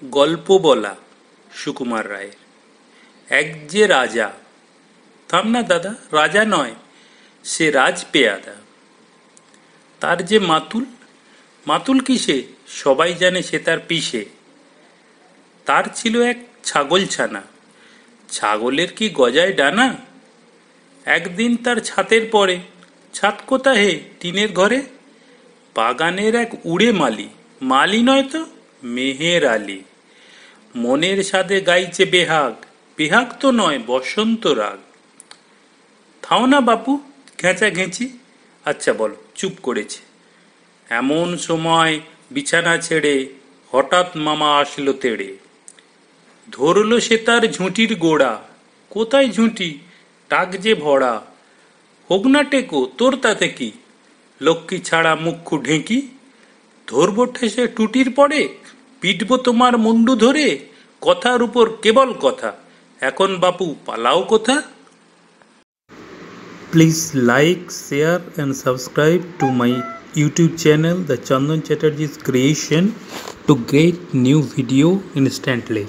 গল্প বলা সুকুমার রায়ের। এক যে রাজা, থাম না দাদা, রাজা নয়, সে রাজপেয়াদা। তার যে মাতুল, মাতুল কিসে সবাই জানে, সে তার পিসে। তার ছিল এক ছাগল ছানা, ছাগলের কি গজায় ডানা। একদিন তার ছাতের পরে, ছাত কোথা হে, টিনের ঘরে, বাগানের এক উড়ে মালি, মালি নয় তো মেহের আলি। মনের সাধে গাইছে বেহাগ, বেহাগ তো নয় বসন্ত রাগ। থাও না বাপু ঘেঁচা ঘেঁচি, আচ্ছা বলো, চুপ করেছে। এমন সময় বিছানা ছেড়ে হঠাৎ মামা আসলো তেড়ে। ধরল সে তার ঝুঁটির গোড়া, কোথায় ঝুঁটি, টাক যে ভরা। হোক না টেকো তোর তাতে কি, লক্ষ্মী ছাড়া মুখ্যু ঢেঁকি। ধরবো ঠেসে টুটির পরে, পিটবো তোমার মুন্ডু ধরে। কথার উপর কেবল কথা, এখন বাপু পালাও কোথা। Please like, share and subscribe to my YouTube channel, The Chandan Chatterjee's Creation, to get new video instantly.